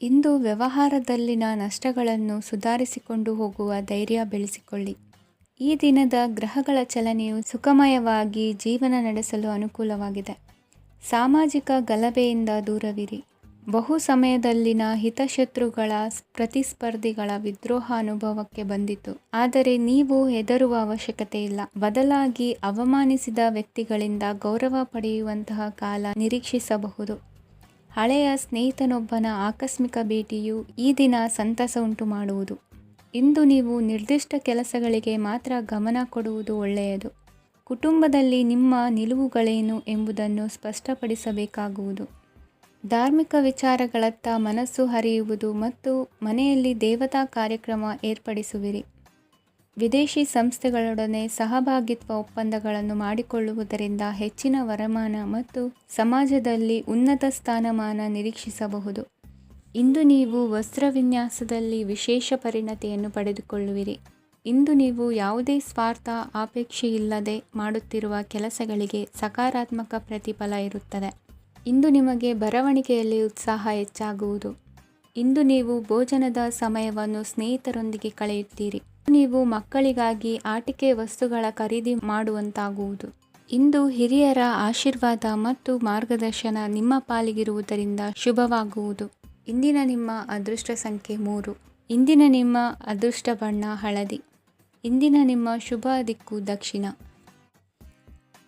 ಇಂದು ವ್ಯವಹಾರದಲ್ಲಿನ ನಷ್ಟಗಳನ್ನು ಸುಧಾರಿಸಿಕೊಂಡು ಹೋಗುವ ಧೈರ್ಯ ಬೆಳೆಸಿಕೊಳ್ಳಿ. ಈ ದಿನದ ಗ್ರಹಗಳ ಚಲನೆಯು ಸುಖಮಯವಾಗಿ ಜೀವನ ನಡೆಸಲು ಅನುಕೂಲವಾಗಿದೆ. ಸಾಮಾಜಿಕ ಗಲಭೆಯಿಂದ ದೂರವಿರಿ. ಬಹು ಸಮಯದಲ್ಲಿನ ಹಿತಶತ್ರುಗಳ ಪ್ರತಿಸ್ಪರ್ಧಿಗಳ ವಿದ್ರೋಹ ಅನುಭವಕ್ಕೆ ಬಂದಿತು. ಆದರೆ ನೀವು ಹೆದರುವ ಅವಶ್ಯಕತೆ ಇಲ್ಲ. ಬದಲಾಗಿ ಅವಮಾನಿಸಿದ ವ್ಯಕ್ತಿಗಳಿಂದ ಗೌರವ ಪಡೆಯುವಂತಹ ಕಾಲ ನಿರೀಕ್ಷಿಸಬಹುದು. ಹಳೆಯ ಸ್ನೇಹಿತನೊಬ್ಬನ ಆಕಸ್ಮಿಕ ಭೇಟಿಯು ಈ ದಿನ ಸಂತಸ ಉಂಟು ಮಾಡುವುದು. ಇಂದು ನೀವು ನಿರ್ದಿಷ್ಟ ಕೆಲಸಗಳಿಗೆ ಮಾತ್ರ ಗಮನ ಕೊಡುವುದು ಒಳ್ಳೆಯದು. ಕುಟುಂಬದಲ್ಲಿ ನಿಮ್ಮ ನಿಲುವುಗಳೇನು ಎಂಬುದನ್ನು ಸ್ಪಷ್ಟಪಡಿಸಬೇಕಾಗುವುದು. ಧಾರ್ಮಿಕ ವಿಚಾರಗಳತ್ತ ಮನಸ್ಸು ಹರಿಯುವುದು ಮತ್ತು ಮನೆಯಲ್ಲಿ ದೇವತಾ ಕಾರ್ಯಕ್ರಮ ಏರ್ಪಡಿಸುವಿರಿ. ವಿದೇಶಿ ಸಂಸ್ಥೆಗಳೊಡನೆ ಸಹಭಾಗಿತ್ವ ಒಪ್ಪಂದಗಳನ್ನು ಮಾಡಿಕೊಳ್ಳುವುದರಿಂದ ಹೆಚ್ಚಿನ ವರಮಾನ ಮತ್ತು ಸಮಾಜದಲ್ಲಿ ಉನ್ನತ ಸ್ಥಾನಮಾನ ನಿರೀಕ್ಷಿಸಬಹುದು. ಇಂದು ನೀವು ವಸ್ತ್ರವಿನ್ಯಾಸದಲ್ಲಿ ವಿಶೇಷ ಪರಿಣತಿಯನ್ನು ಪಡೆದುಕೊಳ್ಳುವಿರಿ. ಇಂದು ನೀವು ಯಾವುದೇ ಸ್ವಾರ್ಥ ಅಪೇಕ್ಷೆಯಿಲ್ಲದೆ ಮಾಡುತ್ತಿರುವ ಕೆಲಸಗಳಿಗೆ ಸಕಾರಾತ್ಮಕ ಪ್ರತಿಫಲ ಇರುತ್ತದೆ. ಇಂದು ನಿಮಗೆ ಬರವಣಿಗೆಯಲ್ಲಿ ಉತ್ಸಾಹ ಹೆಚ್ಚಾಗುವುದು. ಇಂದು ನೀವು ಭೋಜನದ ಸಮಯವನ್ನು ಸ್ನೇಹಿತರೊಂದಿಗೆ ಕಳೆಯುತ್ತೀರಿ. ನೀವು ಮಕ್ಕಳಿಗಾಗಿ ಆಟಿಕೆ ವಸ್ತುಗಳ ಖರೀದಿ ಮಾಡುವಂತಾಗುವುದು. ಇಂದು ಹಿರಿಯರ ಆಶೀರ್ವಾದ ಮತ್ತು ಮಾರ್ಗದರ್ಶನ ನಿಮ್ಮ ಪಾಲಿಗಿರುವುದರಿಂದ ಶುಭವಾಗುವುದು. ಇಂದಿನ ನಿಮ್ಮ ಅದೃಷ್ಟ ಸಂಖ್ಯೆ 3. ಇಂದಿನ ನಿಮ್ಮ ಅದೃಷ್ಟ ಬಣ್ಣ ಹಳದಿ. ಇಂದಿನ ನಿಮ್ಮ ಶುಭ ದಿಕ್ಕು ದಕ್ಷಿಣ.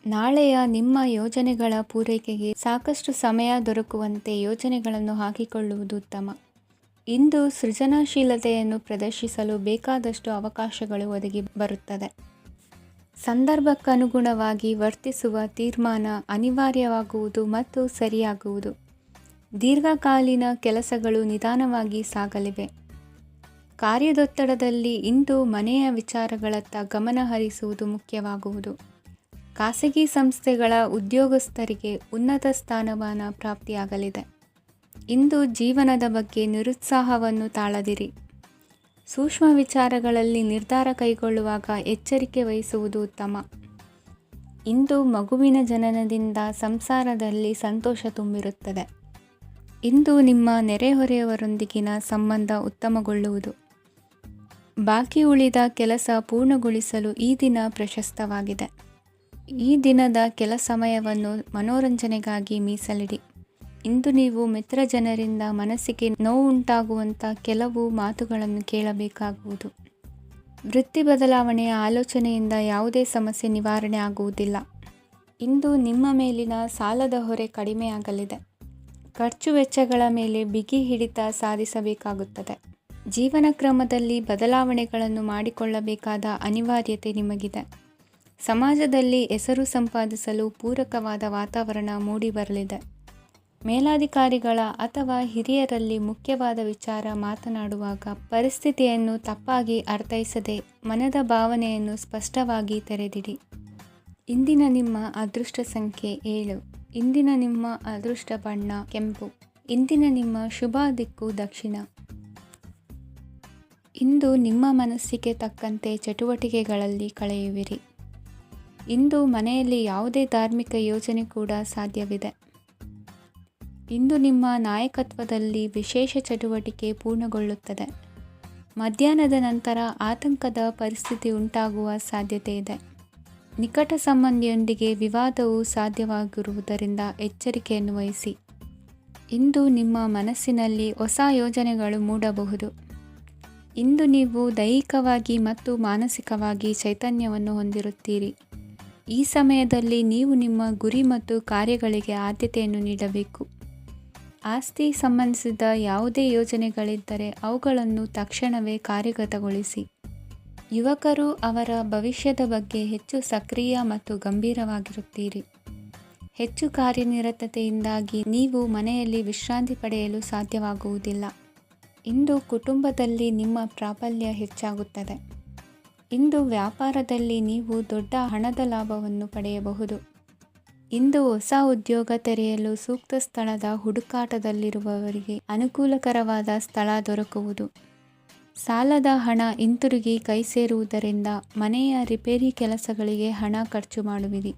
ನಾಳೆಯ ನಿಮ್ಮ ಯೋಜನೆಗಳ ಪೂರೈಕೆಗೆ ಸಾಕಷ್ಟು ಸಮಯ ದೊರಕುವಂತೆ ಯೋಜನೆಗಳನ್ನು ಹಾಕಿಕೊಳ್ಳುವುದು ಉತ್ತಮ. ಇಂದು ಸೃಜನಶೀಲತೆಯನ್ನು ಪ್ರದರ್ಶಿಸಲು ಬೇಕಾದಷ್ಟು ಅವಕಾಶಗಳು ಒದಗಿ ಬರುತ್ತದೆ. ಸಂದರ್ಭಕ್ಕನುಗುಣವಾಗಿ ವರ್ತಿಸುವ ತೀರ್ಮಾನ ಅನಿವಾರ್ಯವಾಗುವುದು ಮತ್ತು ಸರಿಯಾಗುವುದು. ದೀರ್ಘಕಾಲೀನ ಕೆಲಸಗಳು ನಿಧಾನವಾಗಿ ಸಾಗಲಿವೆ. ಕಾರ್ಯದೊತ್ತಡದಲ್ಲಿ ಇಂದು ಮನೆಯ ವಿಚಾರಗಳತ್ತ ಗಮನ ಹರಿಸುವುದು ಮುಖ್ಯವಾಗುವುದು. ಖಾಸಗಿ ಸಂಸ್ಥೆಗಳ ಉದ್ಯೋಗಸ್ಥರಿಗೆ ಉನ್ನತ ಸ್ಥಾನಮಾನ ಪ್ರಾಪ್ತಿಯಾಗಲಿದೆ. ಇಂದು ಜೀವನದ ಬಗ್ಗೆ ನಿರುತ್ಸಾಹವನ್ನು ತಾಳದಿರಿ. ಸೂಕ್ಷ್ಮ ವಿಚಾರಗಳಲ್ಲಿ ನಿರ್ಧಾರ ಕೈಗೊಳ್ಳುವಾಗ ಎಚ್ಚರಿಕೆ ವಹಿಸುವುದು ಉತ್ತಮ. ಇಂದು ಮಗುವಿನ ಜನನದಿಂದ ಸಂಸಾರದಲ್ಲಿ ಸಂತೋಷ ತುಂಬಿರುತ್ತದೆ. ಇಂದು ನಿಮ್ಮ ನೆರೆಹೊರೆಯವರೊಂದಿಗಿನ ಸಂಬಂಧ ಉತ್ತಮಗೊಳ್ಳುವುದು. ಬಾಕಿ ಉಳಿದ ಕೆಲಸ ಪೂರ್ಣಗೊಳಿಸಲು ಈ ದಿನ ಪ್ರಶಸ್ತವಾಗಿದೆ. ಈ ದಿನದ ಕೆಲ ಸಮಯವನ್ನು ಮನೋರಂಜನೆಗಾಗಿ ಮೀಸಲಿಡಿ. ಇಂದು ನೀವು ಮಿತ್ರ ಜನರಿಂದ ಮನಸ್ಸಿಗೆ ನೋವುಂಟಾಗುವಂಥ ಕೆಲವು ಮಾತುಗಳನ್ನು ಕೇಳಬೇಕಾಗುವುದು. ವೃತ್ತಿ ಬದಲಾವಣೆಯ ಆಲೋಚನೆಯಿಂದ ಯಾವುದೇ ಸಮಸ್ಯೆ ನಿವಾರಣೆ ಆಗುವುದಿಲ್ಲ. ಇಂದು ನಿಮ್ಮ ಮೇಲಿನ ಸಾಲದ ಹೊರೆ ಕಡಿಮೆಯಾಗಲಿದೆ. ಖರ್ಚು ವೆಚ್ಚಗಳ ಮೇಲೆ ಬಿಗಿ ಹಿಡಿತ ಸಾಧಿಸಬೇಕಾಗುತ್ತದೆ. ಜೀವನ ಕ್ರಮದಲ್ಲಿ ಬದಲಾವಣೆಗಳನ್ನು ಮಾಡಿಕೊಳ್ಳಬೇಕಾದ ಅನಿವಾರ್ಯತೆ ನಿಮಗಿದೆ. ಸಮಾಜದಲ್ಲಿ ಹೆಸರು ಸಂಪಾದಿಸಲು ಪೂರಕವಾದ ವಾತಾವರಣ ಮೂಡಿಬರಲಿದೆ. ಮೇಲಾಧಿಕಾರಿಗಳ ಅಥವಾ ಹಿರಿಯರಲ್ಲಿ ಮುಖ್ಯವಾದ ವಿಚಾರ ಮಾತನಾಡುವಾಗ ಪರಿಸ್ಥಿತಿಯನ್ನು ತಪ್ಪಾಗಿ ಅರ್ಥೈಸದೆ ಮನದ ಭಾವನೆಯನ್ನು ಸ್ಪಷ್ಟವಾಗಿ ತೆರೆದಿಡಿ. ಇಂದಿನ ನಿಮ್ಮ ಅದೃಷ್ಟ ಸಂಖ್ಯೆ 7. ಇಂದಿನ ನಿಮ್ಮ ಅದೃಷ್ಟ ಬಣ್ಣ ಕೆಂಪು. ಇಂದಿನ ನಿಮ್ಮ ಶುಭ ದಿಕ್ಕು ದಕ್ಷಿಣ. ಇಂದು ನಿಮ್ಮ ಮನಸ್ಸಿಗೆ ತಕ್ಕಂತೆ ಚಟುವಟಿಕೆಗಳಲ್ಲಿ ಕಳೆಯುವಿರಿ. ಇಂದು ಮನೆಯಲ್ಲಿ ಯಾವುದೇ ಧಾರ್ಮಿಕ ಯೋಜನೆ ಕೂಡ ಸಾಧ್ಯವಿದೆ. ಇಂದು ನಿಮ್ಮ ನಾಯಕತ್ವದಲ್ಲಿ ವಿಶೇಷ ಚಟುವಟಿಕೆ ಪೂರ್ಣಗೊಳ್ಳುತ್ತದೆ. ಮಧ್ಯಾಹ್ನದ ನಂತರ ಆತಂಕದ ಪರಿಸ್ಥಿತಿ ಉಂಟಾಗುವ ಸಾಧ್ಯತೆ ಇದೆ. ನಿಕಟ ಸಂಬಂಧಿಯೊಂದಿಗೆ ವಿವಾದವು ಸಾಧ್ಯವಾಗಿರುವುದರಿಂದ ಎಚ್ಚರಿಕೆಯನ್ನು ವಹಿಸಿ. ಇಂದು ನಿಮ್ಮ ಮನಸ್ಸಿನಲ್ಲಿ ಹೊಸ ಯೋಜನೆಗಳು ಮೂಡಬಹುದು. ಇಂದು ನೀವು ದೈಹಿಕವಾಗಿ ಮತ್ತು ಮಾನಸಿಕವಾಗಿ ಚೈತನ್ಯವನ್ನು ಹೊಂದಿರುತ್ತೀರಿ. ಈ ಸಮಯದಲ್ಲಿ ನೀವು ನಿಮ್ಮ ಗುರಿ ಮತ್ತು ಕಾರ್ಯಗಳಿಗೆ ಆದ್ಯತೆಯನ್ನು ನೀಡಬೇಕು. ಆಸ್ತಿ ಸಂಬಂಧಿಸಿದ ಯಾವುದೇ ಯೋಜನೆಗಳಿದ್ದರೆ ಅವುಗಳನ್ನು ತಕ್ಷಣವೇ ಕಾರ್ಯಗತಗೊಳಿಸಿ. ಯುವಕರು ಅವರ ಭವಿಷ್ಯದ ಬಗ್ಗೆ ಹೆಚ್ಚು ಸಕ್ರಿಯ ಮತ್ತು ಗಂಭೀರವಾಗಿರುತ್ತೀರಿ. ಹೆಚ್ಚು ಕಾರ್ಯನಿರತತೆಯಿಂದಾಗಿ ನೀವು ಮನೆಯಲ್ಲಿ ವಿಶ್ರಾಂತಿ ಪಡೆಯಲು ಸಾಧ್ಯವಾಗುವುದಿಲ್ಲ. ಇಂದು ಕುಟುಂಬದಲ್ಲಿ ನಿಮ್ಮ ಪ್ರಾಬಲ್ಯ ಹೆಚ್ಚಾಗುತ್ತದೆ. ಇಂದು ವ್ಯಾಪಾರದಲ್ಲಿ ನೀವು ದೊಡ್ಡ ಹಣದ ಲಾಭವನ್ನು ಪಡೆಯಬಹುದು. ಇಂದು ಹೊಸ ಉದ್ಯೋಗ ತೆರೆಯಲು ಸೂಕ್ತ ಸ್ಥಳದ ಹುಡುಕಾಟದಲ್ಲಿರುವವರಿಗೆ ಅನುಕೂಲಕರವಾದ ಸ್ಥಳ ದೊರಕುವುದು. ಸಾಲದ ಹಣ ಹಿಂತಿರುಗಿ ಕೈ ಸೇರುವುದರಿಂದ ಮನೆಯ ರಿಪೇರಿ ಕೆಲಸಗಳಿಗೆ ಹಣ ಖರ್ಚು ಮಾಡುವಿರಿ.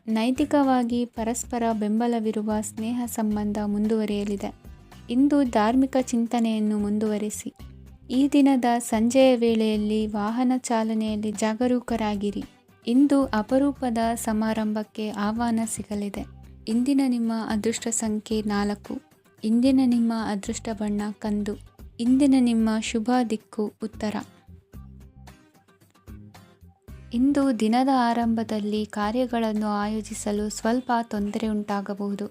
ನೈತಿಕವಾಗಿ ಪರಸ್ಪರ ಬೆಂಬಲವಿರುವ ಸ್ನೇಹ ಸಂಬಂಧ ಮುಂದುವರಿಯಲಿದೆ. ಇಂದು ಧಾರ್ಮಿಕ ಚಿಂತನೆಯನ್ನು ಮುಂದುವರಿಸಿ. ಈ ದಿನದ ಸಂಜೆಯ ವೇಳೆಯಲ್ಲಿ ವಾಹನ ಚಾಲನೆಯಲ್ಲಿ ಜಾಗರೂಕರಾಗಿರಿ. ಇಂದು ಅಪರೂಪದ ಸಮಾರಂಭಕ್ಕೆ ಆಹ್ವಾನ ಸಿಗಲಿದೆ. ಇಂದಿನ ನಿಮ್ಮ ಅದೃಷ್ಟ ಸಂಖ್ಯೆ 4. ಇಂದಿನ ನಿಮ್ಮ ಅದೃಷ್ಟ ಬಣ್ಣ ಕಂದು. ಇಂದಿನ ನಿಮ್ಮ ಶುಭ ದಿಕ್ಕು ಉತ್ತರ. ಇಂದು ದಿನದ ಆರಂಭದಲ್ಲಿ ಕಾರ್ಯಗಳನ್ನು ಆಯೋಜಿಸಲು ಸ್ವಲ್ಪ ತೊಂದರೆ ಉಂಟಾಗಬಹುದು.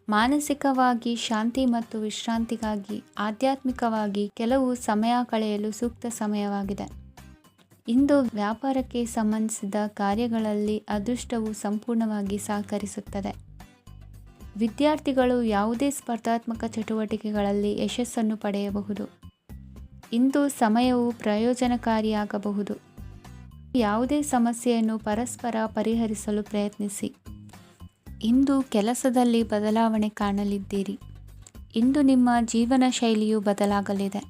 ಮಾನಸಿಕವಾಗಿ ಶಾಂತಿ ಮತ್ತು ವಿಶ್ರಾಂತಿಗಾಗಿ ಆಧ್ಯಾತ್ಮಿಕವಾಗಿ ಕೆಲವು ಸಮಯ ಕಳೆಯಲು ಸೂಕ್ತ ಸಮಯವಾಗಿದೆ. ಇಂದು ವ್ಯಾಪಾರಕ್ಕೆ ಸಂಬಂಧಿಸಿದ ಕಾರ್ಯಗಳಲ್ಲಿ ಅದೃಷ್ಟವು ಸಂಪೂರ್ಣವಾಗಿ ಸಹಕರಿಸುತ್ತದೆ. ವಿದ್ಯಾರ್ಥಿಗಳು ಯಾವುದೇ ಸ್ಪರ್ಧಾತ್ಮಕ ಚಟುವಟಿಕೆಗಳಲ್ಲಿ ಯಶಸ್ಸನ್ನು ಪಡೆಯಬಹುದು. ಇಂದು ಸಮಯವು ಪ್ರಯೋಜನಕಾರಿಯಾಗಬಹುದು. ಯಾವುದೇ ಸಮಸ್ಯೆಯನ್ನು ಪರಸ್ಪರ ಪರಿಹರಿಸಲು ಪ್ರಯತ್ನಿಸಿ. ಇಂದು ಕೆಲಸದಲ್ಲಿ ಬದಲಾವಣೆ ಕಾಣಲಿದ್ದೀರಿ. ಇಂದು ನಿಮ್ಮ ಜೀವನ ಶೈಲಿಯು ಬದಲಾಗಲಿದೆ.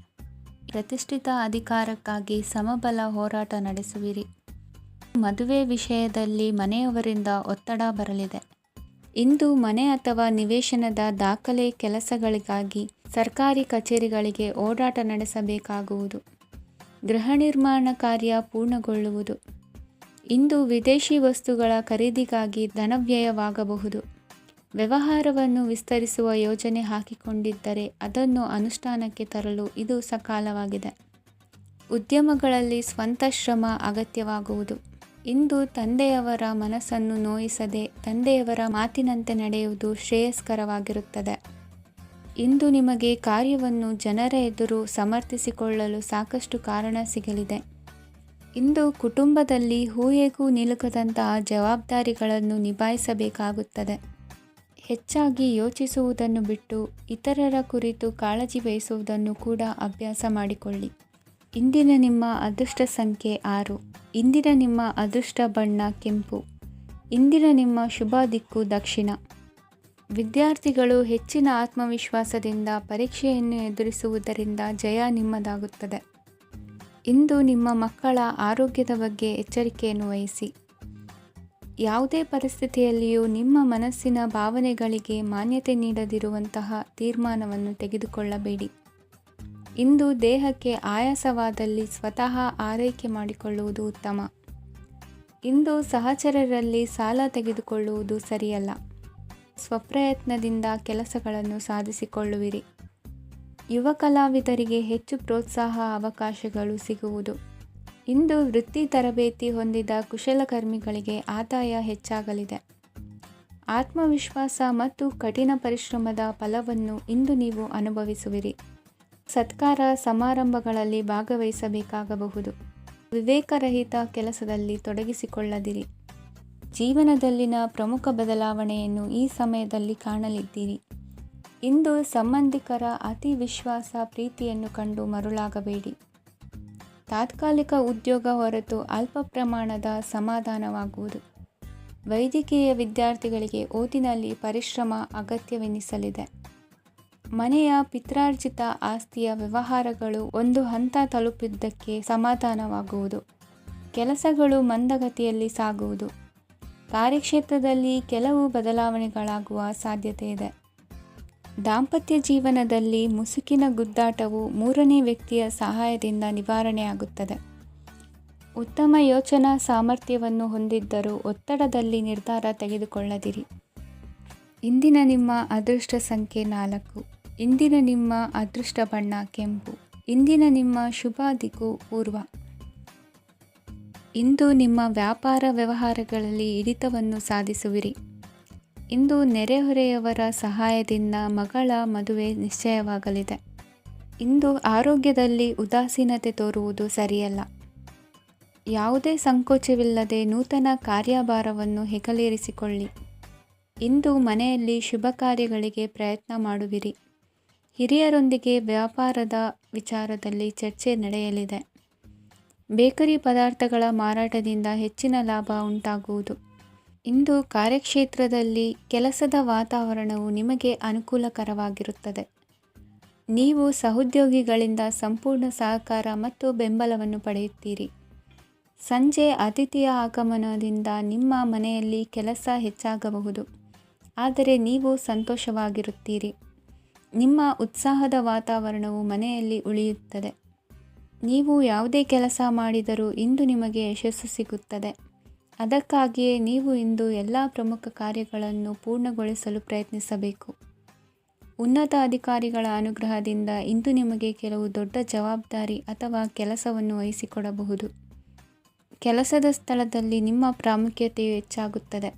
ಪ್ರತಿಷ್ಠಿತ ಅಧಿಕಾರಕ್ಕಾಗಿ ಸಮಬಲ ಹೋರಾಟ ನಡೆಸುವಿರಿ. ಮದುವೆ ವಿಷಯದಲ್ಲಿ ಮನೆಯವರಿಂದ ಒತ್ತಡ ಬರಲಿದೆ. ಇಂದು ಮನೆ ಅಥವಾ ನಿವೇಶನದ ದಾಖಲೆ ಕೆಲಸಗಳಿಗಾಗಿ ಸರ್ಕಾರಿ ಕಚೇರಿಗಳಿಗೆ ಓಡಾಟ ನಡೆಸಬೇಕಾಗುವುದು. ಗೃಹ ನಿರ್ಮಾಣ ಕಾರ್ಯ ಪೂರ್ಣಗೊಳ್ಳುವುದು. ಇಂದು ವಿದೇಶಿ ವಸ್ತುಗಳ ಖರೀದಿಗಾಗಿ ಧನವ್ಯಯವಾಗಬಹುದು. ವ್ಯವಹಾರವನ್ನು ವಿಸ್ತರಿಸುವ ಯೋಜನೆ ಹಾಕಿಕೊಂಡಿದ್ದರೆ ಅದನ್ನು ಅನುಷ್ಠಾನಕ್ಕೆ ತರಲು ಇದು ಸಕಾಲವಾಗಿದೆ. ಉದ್ಯಮಗಳಲ್ಲಿ ಸ್ವಂತ ಶ್ರಮ ಅಗತ್ಯವಾಗುವುದು. ಇಂದು ತಂದೆಯವರ ಮನಸ್ಸನ್ನು ನೋಯಿಸದೆ ತಂದೆಯವರ ಮಾತಿನಂತೆ ನಡೆಯುವುದು ಶ್ರೇಯಸ್ಕರವಾಗಿರುತ್ತದೆ. ಇಂದು ನಿಮಗೆ ಕಾರ್ಯವನ್ನು ಜನರ ಎದುರು ಸಮರ್ಥಿಸಿಕೊಳ್ಳಲು ಸಾಕಷ್ಟು ಕಾರಣ ಸಿಗಲಿದೆ. ಇಂದು ಕುಟುಂಬದಲ್ಲಿ ಊಹೆಗೂ ನಿಲುಕದಂತಹ ಜವಾಬ್ದಾರಿಗಳನ್ನು ನಿಭಾಯಿಸಬೇಕಾಗುತ್ತದೆ. ಹೆಚ್ಚಾಗಿ ಯೋಚಿಸುವುದನ್ನು ಬಿಟ್ಟು ಇತರರ ಕುರಿತು ಕಾಳಜಿ ವಹಿಸುವುದನ್ನು ಕೂಡ ಅಭ್ಯಾಸ ಮಾಡಿಕೊಳ್ಳಿ. ಇಂದಿನ ನಿಮ್ಮ ಅದೃಷ್ಟ ಸಂಖ್ಯೆ 6. ಇಂದಿನ ನಿಮ್ಮ ಅದೃಷ್ಟ ಬಣ್ಣ ಕೆಂಪು. ಇಂದಿನ ನಿಮ್ಮ ಶುಭ ದಿಕ್ಕು ದಕ್ಷಿಣ. ವಿದ್ಯಾರ್ಥಿಗಳು ಹೆಚ್ಚಿನ ಆತ್ಮವಿಶ್ವಾಸದಿಂದ ಪರೀಕ್ಷೆಯನ್ನು ಎದುರಿಸುವುದರಿಂದ ಜಯ ನಿಮ್ಮದಾಗುತ್ತದೆ. ಇಂದು ನಿಮ್ಮ ಮಕ್ಕಳ ಆರೋಗ್ಯದ ಬಗ್ಗೆ ಎಚ್ಚರಿಕೆಯನ್ನು ವಹಿಸಿ. ಯಾವುದೇ ಪರಿಸ್ಥಿತಿಯಲ್ಲಿಯೂ ನಿಮ್ಮ ಮನಸ್ಸಿನ ಭಾವನೆಗಳಿಗೆ ಮಾನ್ಯತೆ ನೀಡದಿರುವಂತಹ ತೀರ್ಮಾನವನ್ನು ತೆಗೆದುಕೊಳ್ಳಬೇಡಿ. ಇಂದು ದೇಹಕ್ಕೆ ಆಯಾಸವಾದಲ್ಲಿ ಸ್ವತಃ ಆರೈಕೆ ಮಾಡಿಕೊಳ್ಳುವುದು ಉತ್ತಮ. ಇಂದು ಸಹಚರರಲ್ಲಿ ಸಾಲ ತೆಗೆದುಕೊಳ್ಳುವುದು ಸರಿಯಲ್ಲ. ಸ್ವಪ್ರಯತ್ನದಿಂದ ಕೆಲಸಗಳನ್ನು ಸಾಧಿಸಿಕೊಳ್ಳುವಿರಿ. ಯುವ ಕಲಾವಿದರಿಗೆ ಹೆಚ್ಚು ಪ್ರೋತ್ಸಾಹ ಅವಕಾಶಗಳು ಸಿಗುವುದು. ಇಂದು ವೃತ್ತಿ ತರಬೇತಿ ಹೊಂದಿದ ಕುಶಲಕರ್ಮಿಗಳಿಗೆ ಆದಾಯ ಹೆಚ್ಚಾಗಲಿದೆ. ಆತ್ಮವಿಶ್ವಾಸ ಮತ್ತು ಕಠಿಣ ಪರಿಶ್ರಮದ ಫಲವನ್ನು ಇಂದು ನೀವು ಅನುಭವಿಸುವಿರಿ. ಸತ್ಕಾರ ಸಮಾರಂಭಗಳಲ್ಲಿ ಭಾಗವಹಿಸಬೇಕಾಗಬಹುದು. ವಿವೇಕರಹಿತ ಕೆಲಸದಲ್ಲಿ ತೊಡಗಿಸಿಕೊಳ್ಳದಿರಿ. ಜೀವನದಲ್ಲಿನ ಪ್ರಮುಖ ಬದಲಾವಣೆಯನ್ನು ಈ ಸಮಯದಲ್ಲಿ ಕಾಣಲಿದ್ದೀರಿ. ಇಂದು ಸಂಬಂಧಿಕರ ಅತಿ ವಿಶ್ವಾಸ ಪ್ರೀತಿಯನ್ನು ಕಂಡು ಮರುಳಾಗಬೇಡಿ. ತಾತ್ಕಾಲಿಕ ಉದ್ಯೋಗ ಹೊರತು ಅಲ್ಪ ಪ್ರಮಾಣದ ಸಮಾಧಾನವಾಗುವುದು. ವೈದ್ಯಕೀಯ ವಿದ್ಯಾರ್ಥಿಗಳಿಗೆ ಓದಿನಲ್ಲಿ ಪರಿಶ್ರಮ ಅಗತ್ಯವೆನಿಸಲಿದೆ. ಮನೆಯ ಪಿತ್ರಾರ್ಜಿತ ಆಸ್ತಿಯ ವ್ಯವಹಾರಗಳು ಒಂದು ಹಂತ ತಲುಪಿದ್ದಕ್ಕೆ ಸಮಾಧಾನವಾಗುವುದು. ಕೆಲಸಗಳು ಮಂದಗತಿಯಲ್ಲಿ ಸಾಗುವುದು. ಕಾರ್ಯಕ್ಷೇತ್ರದಲ್ಲಿ ಕೆಲವು ಬದಲಾವಣೆಗಳಾಗುವ ಸಾಧ್ಯತೆ ಇದೆ. ದಾಂಪತ್ಯ ಜೀವನದಲ್ಲಿ ಮುಸುಕಿನ ಗುದ್ದಾಟವು ಮೂರನೇ ವ್ಯಕ್ತಿಯ ಸಹಾಯದಿಂದ ನಿವಾರಣೆಯಾಗುತ್ತದೆ. ಉತ್ತಮ ಯೋಚನಾ ಸಾಮರ್ಥ್ಯವನ್ನು ಹೊಂದಿದ್ದರೂ ಒತ್ತಡದಲ್ಲಿ ನಿರ್ಧಾರ ತೆಗೆದುಕೊಳ್ಳದಿರಿ. ಇಂದಿನ ನಿಮ್ಮ ಅದೃಷ್ಟ ಸಂಖ್ಯೆ 4. ಇಂದಿನ ನಿಮ್ಮ ಅದೃಷ್ಟ ಬಣ್ಣ ಕೆಂಪು. ಇಂದಿನ ನಿಮ್ಮ ಶುಭ ದಿಕ್ಕು ಪೂರ್ವ. ಇಂದು ನಿಮ್ಮ ವ್ಯಾಪಾರ ವ್ಯವಹಾರಗಳಲ್ಲಿ ಹಿಡಿತವನ್ನು ಸಾಧಿಸುವಿರಿ. ಇಂದು ನೆರೆಹೊರೆಯವರ ಸಹಾಯದಿಂದ ಮಗಳ ಮದುವೆ ನಿಶ್ಚಯವಾಗಲಿದೆ. ಇಂದು ಆರೋಗ್ಯದಲ್ಲಿ ಉದಾಸೀನತೆ ತೋರುವುದು ಸರಿಯಲ್ಲ. ಯಾವುದೇ ಸಂಕೋಚವಿಲ್ಲದೆ ನೂತನ ಕಾರ್ಯಭಾರವನ್ನು ಹೆಗಲೇರಿಸಿಕೊಳ್ಳಿ. ಇಂದು ಮನೆಯಲ್ಲಿ ಶುಭ ಕಾರ್ಯಗಳಿಗೆ ಪ್ರಯತ್ನ ಮಾಡುವಿರಿ. ಹಿರಿಯರೊಂದಿಗೆ ವ್ಯಾಪಾರದ ವಿಚಾರದಲ್ಲಿ ಚರ್ಚೆ ನಡೆಯಲಿದೆ. ಬೇಕರಿ ಪದಾರ್ಥಗಳ ಮಾರಾಟದಿಂದ ಹೆಚ್ಚಿನ ಲಾಭ ಉಂಟಾಗುವುದು. ಇಂದು ಕಾರ್ಯಕ್ಷೇತ್ರದಲ್ಲಿ ಕೆಲಸದ ವಾತಾವರಣವು ನಿಮಗೆ ಅನುಕೂಲಕರವಾಗಿರುತ್ತದೆ. ನೀವು ಸಹೋದ್ಯೋಗಿಗಳಿಂದ ಸಂಪೂರ್ಣ ಸಹಕಾರ ಮತ್ತು ಬೆಂಬಲವನ್ನು ಪಡೆಯುತ್ತೀರಿ. ಸಂಜೆ ಅತಿಥಿಯ ಆಗಮನದಿಂದ ನಿಮ್ಮ ಮನೆಯಲ್ಲಿ ಕೆಲಸ ಹೆಚ್ಚಾಗಬಹುದು, ಆದರೆ ನೀವು ಸಂತೋಷವಾಗಿರುತ್ತೀರಿ. ನಿಮ್ಮ ಉತ್ಸಾಹದ ವಾತಾವರಣವು ಮನೆಯಲ್ಲಿ ಉಳಿಯುತ್ತದೆ. ನೀವು ಯಾವುದೇ ಕೆಲಸ ಮಾಡಿದರೂ ಇಂದು ನಿಮಗೆ ಯಶಸ್ಸು ಸಿಗುತ್ತದೆ. ಅದಕ್ಕಾಗಿಯೇ ನೀವು ಇಂದು ಎಲ್ಲ ಪ್ರಮುಖ ಕಾರ್ಯಗಳನ್ನು ಪೂರ್ಣಗೊಳಿಸಲು ಪ್ರಯತ್ನಿಸಬೇಕು. ಉನ್ನತ ಅಧಿಕಾರಿಗಳ ಅನುಗ್ರಹದಿಂದ ಇಂದು ನಿಮಗೆ ಕೆಲವು ದೊಡ್ಡ ಜವಾಬ್ದಾರಿ ಅಥವಾ ಕೆಲಸವನ್ನು ವಹಿಸಿಕೊಡಬಹುದು. ಕೆಲಸದ ಸ್ಥಳದಲ್ಲಿ ನಿಮ್ಮ ಪ್ರಾಮುಖ್ಯತೆಯು ಹೆಚ್ಚಾಗುತ್ತದೆ.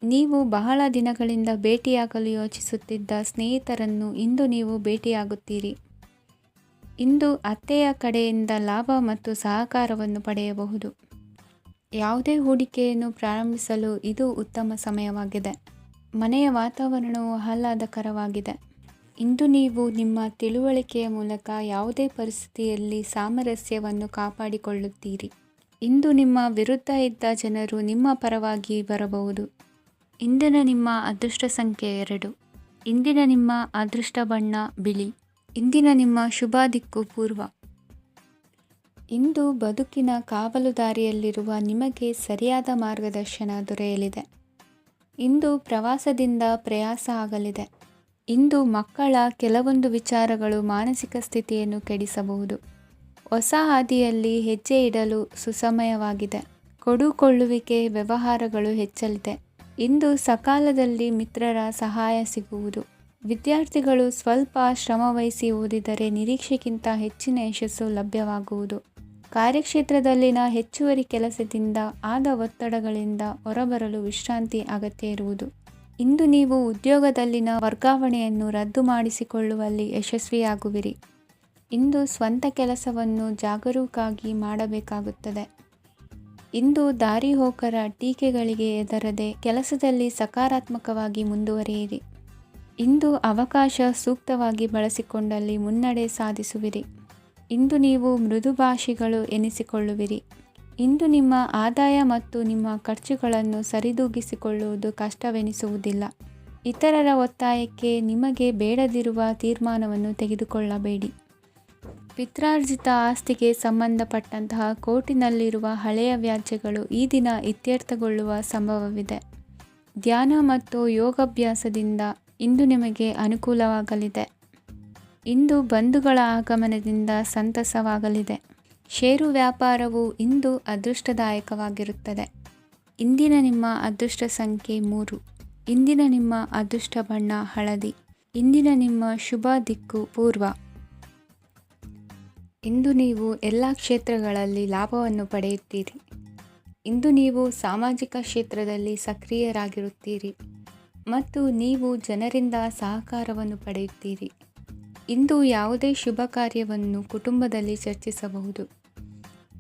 ನೀವು ಬಹಳ ದಿನಗಳಿಂದ ಭೇಟಿಯಾಗಲು ಯೋಚಿಸುತ್ತಿದ್ದ ಸ್ನೇಹಿತರನ್ನು ಇಂದು ನೀವು ಭೇಟಿಯಾಗುತ್ತೀರಿ. ಇಂದು ಅತ್ತೆಯ ಕಡೆಯಿಂದ ಲಾಭ ಮತ್ತು ಸಹಕಾರವನ್ನು ಪಡೆಯಬಹುದು. ಯಾವುದೇ ಹೂಡಿಕೆಯನ್ನು ಪ್ರಾರಂಭಿಸಲು ಇದು ಉತ್ತಮ ಸಮಯವಾಗಿದೆ. ಮನೆಯ ವಾತಾವರಣವು ಆಹ್ಲಾದಕರವಾಗಿದೆ. ಇಂದು ನೀವು ನಿಮ್ಮ ತಿಳುವಳಿಕೆಯ ಮೂಲಕ ಯಾವುದೇ ಪರಿಸ್ಥಿತಿಯಲ್ಲಿ ಸಾಮರಸ್ಯವನ್ನು ಕಾಪಾಡಿಕೊಳ್ಳುತ್ತೀರಿ. ಇಂದು ನಿಮ್ಮ ವಿರುದ್ಧ ಇದ್ದ ಜನರು ನಿಮ್ಮ ಪರವಾಗಿ ಬರಬಹುದು. ಇಂದಿನ ನಿಮ್ಮ ಅದೃಷ್ಟ ಸಂಖ್ಯೆ 2. ಇಂದಿನ ನಿಮ್ಮ ಅದೃಷ್ಟ ಬಣ್ಣ ಬಿಳಿ. ಇಂದಿನ ನಿಮ್ಮ ಶುಭ ದಿಕ್ಕು ಪೂರ್ವ. ಇಂದು ಬದುಕಿನ ಕಾವಲುದಾರಿಯಲ್ಲಿರುವ ನಿಮಗೆ ಸರಿಯಾದ ಮಾರ್ಗದರ್ಶನ ದೊರೆಯಲಿದೆ. ಇಂದು ಪ್ರವಾಸದಿಂದ ಪ್ರಯಾಸ ಆಗಲಿದೆ. ಇಂದು ಮಕ್ಕಳ ಕೆಲವೊಂದು ವಿಚಾರಗಳು ಮಾನಸಿಕ ಸ್ಥಿತಿಯನ್ನು ಕೆಡಿಸಬಹುದು. ಹೊಸ ಹಾದಿಯಲ್ಲಿ ಹೆಜ್ಜೆ ಇಡಲು ಸುಸಮಯವಾಗಿದೆ. ಕೊಡುಕೊಳ್ಳುವಿಕೆ ವ್ಯವಹಾರಗಳು ಹೆಚ್ಚಲಿದೆ. ಇಂದು ಸಕಾಲದಲ್ಲಿ ಮಿತ್ರರ ಸಹಾಯ ಸಿಗುವುದು. ವಿದ್ಯಾರ್ಥಿಗಳು ಸ್ವಲ್ಪ ಶ್ರಮವಹಿಸಿ ಓದಿದರೆ ನಿರೀಕ್ಷೆಗಿಂತ ಹೆಚ್ಚಿನ ಯಶಸ್ಸು ಲಭ್ಯವಾಗುವುದು. ಕಾರ್ಯಕ್ಷೇತ್ರದಲ್ಲಿನ ಹೆಚ್ಚುವರಿ ಕೆಲಸದಿಂದ ಆದ ಒತ್ತಡಗಳಿಂದ ಹೊರಬರಲು ವಿಶ್ರಾಂತಿ ಅಗತ್ಯ ಇರುವುದು. ಇಂದು ನೀವು ಉದ್ಯೋಗದಲ್ಲಿನ ವರ್ಗಾವಣೆಯನ್ನು ರದ್ದು ಮಾಡಿಸಿಕೊಳ್ಳುವಲ್ಲಿ ಯಶಸ್ವಿಯಾಗುವಿರಿ. ಇಂದು ಸ್ವಂತ ಕೆಲಸವನ್ನು ಜಾಗರೂಕರಾಗಿ ಮಾಡಬೇಕಾಗುತ್ತದೆ. ಇಂದು ದಾರಿಹೋಕರ ಟೀಕೆಗಳಿಗೆ ಹೆದರದೆ ಕೆಲಸದಲ್ಲಿ ಸಕಾರಾತ್ಮಕವಾಗಿ ಮುಂದುವರಿಯಿರಿ. ಇಂದು ಅವಕಾಶ ಸೂಕ್ತವಾಗಿ ಬಳಸಿಕೊಂಡಲ್ಲಿ ಮುನ್ನಡೆ ಸಾಧಿಸುವಿರಿ. ಇಂದು ನೀವು ಮೃದುಭಾಷಿಗಳು ಎನಿಸಿಕೊಳ್ಳುವಿರಿ. ಇಂದು ನಿಮ್ಮ ಆದಾಯ ಮತ್ತು ನಿಮ್ಮ ಖರ್ಚುಗಳನ್ನು ಸರಿದೂಗಿಸಿಕೊಳ್ಳುವುದು ಕಷ್ಟವೆನಿಸುವುದಿಲ್ಲ. ಇತರರ ಒತ್ತಾಯಕ್ಕೆ ನಿಮಗೆ ಬೇಡದಿರುವ ತೀರ್ಮಾನವನ್ನು ತೆಗೆದುಕೊಳ್ಳಬೇಡಿ. ಪಿತ್ರಾರ್ಜಿತ ಆಸ್ತಿಗೆ ಸಂಬಂಧಪಟ್ಟಂತಹ ಕೋರ್ಟಿನಲ್ಲಿರುವ ಹಳೆಯ ವ್ಯಾಜ್ಯಗಳು ಈ ದಿನ ಇತ್ಯರ್ಥಗೊಳ್ಳುವ ಸಂಭವವಿದೆ. ಧ್ಯಾನ ಮತ್ತು ಯೋಗಾಭ್ಯಾಸದಿಂದ ಇಂದು ನಿಮಗೆ ಅನುಕೂಲವಾಗಲಿದೆ. ಇಂದು ಬಂಧುಗಳ ಆಗಮನದಿಂದ ಸಂತಸವಾಗಲಿದೆ. ಷೇರು ವ್ಯಾಪಾರವು ಇಂದು ಅದೃಷ್ಟದಾಯಕವಾಗಿರುತ್ತದೆ. ಇಂದಿನ ನಿಮ್ಮ ಅದೃಷ್ಟ ಸಂಖ್ಯೆ 3. ಇಂದಿನ ನಿಮ್ಮ ಅದೃಷ್ಟ ಬಣ್ಣ ಹಳದಿ. ಇಂದಿನ ನಿಮ್ಮ ಶುಭ ದಿಕ್ಕು ಪೂರ್ವ. ಇಂದು ನೀವು ಎಲ್ಲ ಕ್ಷೇತ್ರಗಳಲ್ಲಿ ಲಾಭವನ್ನು ಪಡೆಯುತ್ತೀರಿ. ಇಂದು ನೀವು ಸಾಮಾಜಿಕ ಕ್ಷೇತ್ರದಲ್ಲಿ ಸಕ್ರಿಯರಾಗಿರುತ್ತೀರಿ ಮತ್ತು ನೀವು ಜನರಿಂದ ಸಹಕಾರವನ್ನು ಪಡೆಯುತ್ತೀರಿ. ಇಂದು ಯಾವುದೇ ಶುಭ ಕಾರ್ಯವನ್ನು ಕುಟುಂಬದಲ್ಲಿ ಚರ್ಚಿಸಬಹುದು.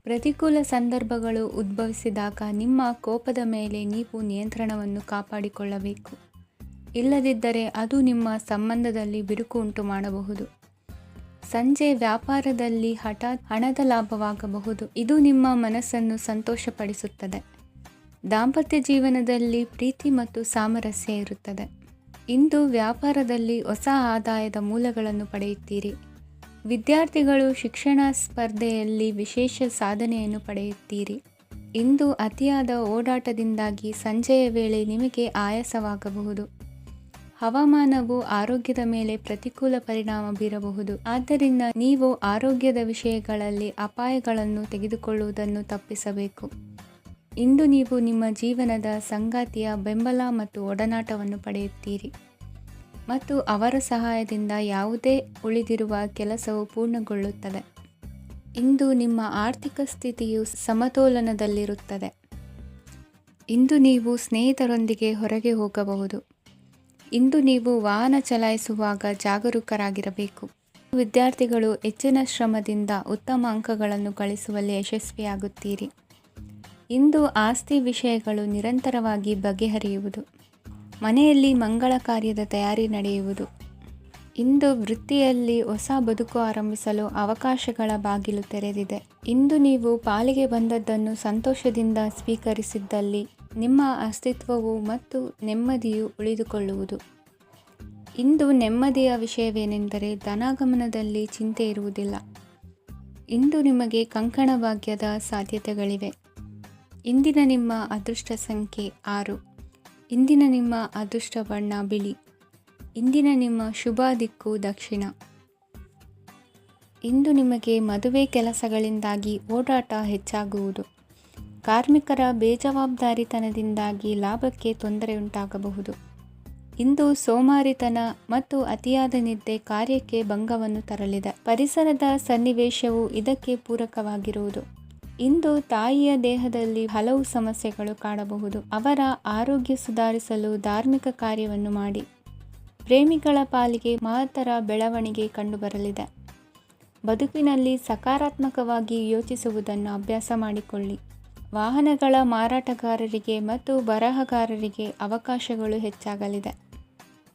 ಪ್ರತಿಕೂಲ ಸಂದರ್ಭಗಳು ಉದ್ಭವಿಸಿದಾಗ ನಿಮ್ಮ ಕೋಪದ ಮೇಲೆ ನೀವು ನಿಯಂತ್ರಣವನ್ನು ಕಾಪಾಡಿಕೊಳ್ಳಬೇಕು. ಇಲ್ಲದಿದ್ದರೆ ಅದು ನಿಮ್ಮ ಸಂಬಂಧದಲ್ಲಿ ಬಿರುಕು ಉಂಟು ಮಾಡಬಹುದು. ಸಂಜೆ ವ್ಯಾಪಾರದಲ್ಲಿ ಹಠಾತ್ ಹಣದ ಲಾಭವಾಗಬಹುದು. ಇದು ನಿಮ್ಮ ಮನಸ್ಸನ್ನು ಸಂತೋಷಪಡಿಸುತ್ತದೆ. ದಾಂಪತ್ಯ ಜೀವನದಲ್ಲಿ ಪ್ರೀತಿ ಮತ್ತು ಸಾಮರಸ್ಯ ಇರುತ್ತದೆ. ಇಂದು ವ್ಯಾಪಾರದಲ್ಲಿ ಹೊಸ ಆದಾಯದ ಮೂಲಗಳನ್ನು ಪಡೆಯುತ್ತೀರಿ. ವಿದ್ಯಾರ್ಥಿಗಳು ಶಿಕ್ಷಣ ಸ್ಪರ್ಧೆಯಲ್ಲಿ ವಿಶೇಷ ಸಾಧನೆಯನ್ನು ಪಡೆಯುತ್ತೀರಿ. ಇಂದು ಅತಿಯಾದ ಓಡಾಟದಿಂದಾಗಿ ಸಂಜೆಯ ವೇಳೆ ನಿಮಗೆ ಆಯಾಸವಾಗಬಹುದು. ಹವಾಮಾನವು ಆರೋಗ್ಯದ ಮೇಲೆ ಪ್ರತಿಕೂಲ ಪರಿಣಾಮ ಬೀರಬಹುದು. ಆದ್ದರಿಂದ ನೀವು ಆರೋಗ್ಯದ ವಿಷಯಗಳಲ್ಲಿ ಅಪಾಯಗಳನ್ನು ತೆಗೆದುಕೊಳ್ಳುವುದನ್ನು ತಪ್ಪಿಸಬೇಕು. ಇಂದು ನೀವು ನಿಮ್ಮ ಜೀವನದ ಸಂಗಾತಿಯ ಬೆಂಬಲ ಮತ್ತು ಒಡನಾಟವನ್ನು ಪಡೆಯುತ್ತೀರಿ ಮತ್ತು ಅವರ ಸಹಾಯದಿಂದ ಯಾವುದೇ ಉಳಿದಿರುವ ಕೆಲಸವು ಪೂರ್ಣಗೊಳ್ಳುತ್ತದೆ. ಇಂದು ನಿಮ್ಮ ಆರ್ಥಿಕ ಸ್ಥಿತಿಯು ಸಮತೋಲನದಲ್ಲಿರುತ್ತದೆ. ಇಂದು ನೀವು ಸ್ನೇಹಿತರೊಂದಿಗೆ ಹೊರಗೆ ಹೋಗಬಹುದು. ಇಂದು ನೀವು ವಾಹನ ಚಲಾಯಿಸುವಾಗ ಜಾಗರೂಕರಾಗಿರಬೇಕು. ವಿದ್ಯಾರ್ಥಿಗಳು ಹೆಚ್ಚಿನ ಶ್ರಮದಿಂದ ಉತ್ತಮ ಅಂಕಗಳನ್ನು ಗಳಿಸುವಲ್ಲಿ ಯಶಸ್ವಿಯಾಗುತ್ತೀರಿ. ಇಂದು ಆಸ್ತಿ ವಿಷಯಗಳು ನಿರಂತರವಾಗಿ ಬಗೆಹರಿಯುವುದು. ಮನೆಯಲ್ಲಿ ಮಂಗಳ ಕಾರ್ಯದ ತಯಾರಿ ನಡೆಯುವುದು. ಇಂದು ವೃತ್ತಿಯಲ್ಲಿ ಹೊಸ ಬದುಕು ಆರಂಭಿಸಲು ಅವಕಾಶಗಳ ಬಾಗಿಲು ತೆರೆದಿದೆ. ಇಂದು ನೀವು ಪಾಲಿಗೆ ಬಂದದ್ದನ್ನು ಸಂತೋಷದಿಂದ ಸ್ವೀಕರಿಸಿದ್ದಲ್ಲಿ ನಿಮ್ಮ ಅಸ್ತಿತ್ವವು ಮತ್ತು ನೆಮ್ಮದಿಯು ಉಳಿದುಕೊಳ್ಳುವುದು. ಇಂದು ನೆಮ್ಮದಿಯ ವಿಷಯವೇನೆಂದರೆ ಧನಾಗಮನದಲ್ಲಿ ಚಿಂತೆ ಇರುವುದಿಲ್ಲ. ಇಂದು ನಿಮಗೆ ಕಂಕಣ ಭಾಗ್ಯದ ಸಾಧ್ಯತೆಗಳಿವೆ. ಇಂದಿನ ನಿಮ್ಮ ಅದೃಷ್ಟ ಸಂಖ್ಯೆ 6. ಇಂದಿನ ನಿಮ್ಮ ಅದೃಷ್ಟ ಬಣ್ಣ ಬಿಳಿ. ಇಂದಿನ ನಿಮ್ಮ ಶುಭ ದಿಕ್ಕು ದಕ್ಷಿಣ. ಇಂದು ನಿಮಗೆ ಮದುವೆ ಕೆಲಸಗಳಿಂದಾಗಿ ಓಡಾಟ ಹೆಚ್ಚಾಗುವುದು. ಕಾರ್ಮಿಕರ ಬೇಜವಾಬ್ದಾರಿತನದಿಂದಾಗಿ ಲಾಭಕ್ಕೆ ತೊಂದರೆಯುಂಟಾಗಬಹುದು. ಇಂದು ಸೋಮಾರಿತನ ಮತ್ತು ಅತಿಯಾದ ನಿದ್ದೆ ಕಾರ್ಯಕ್ಕೆ ಭಂಗವನ್ನು ತರಲಿದೆ. ಪರಿಸರದ ಸನ್ನಿವೇಶವು ಇದಕ್ಕೆ ಪೂರಕವಾಗಿರುವುದು. ಇಂದು ತಾಯಿಯ ದೇಹದಲ್ಲಿ ಹಲವು ಸಮಸ್ಯೆಗಳು ಕಾಡಬಹುದು. ಅವರ ಆರೋಗ್ಯ ಸುಧಾರಿಸಲು ಧಾರ್ಮಿಕ ಕಾರ್ಯವನ್ನು ಮಾಡಿ. ಪ್ರೇಮಿಗಳ ಪಾಲಿಗೆ ಮಹತ್ತರ ಬೆಳವಣಿಗೆ ಕಂಡುಬರಲಿದೆ. ಬದುಕಿನಲ್ಲಿ ಸಕಾರಾತ್ಮಕವಾಗಿ ಯೋಚಿಸುವುದನ್ನು ಅಭ್ಯಾಸ ಮಾಡಿಕೊಳ್ಳಿ. ವಾಹನಗಳ ಮಾರಾಟಗಾರರಿಗೆ ಮತ್ತು ಬರಹಗಾರರಿಗೆ ಅವಕಾಶಗಳು ಹೆಚ್ಚಾಗಲಿದೆ.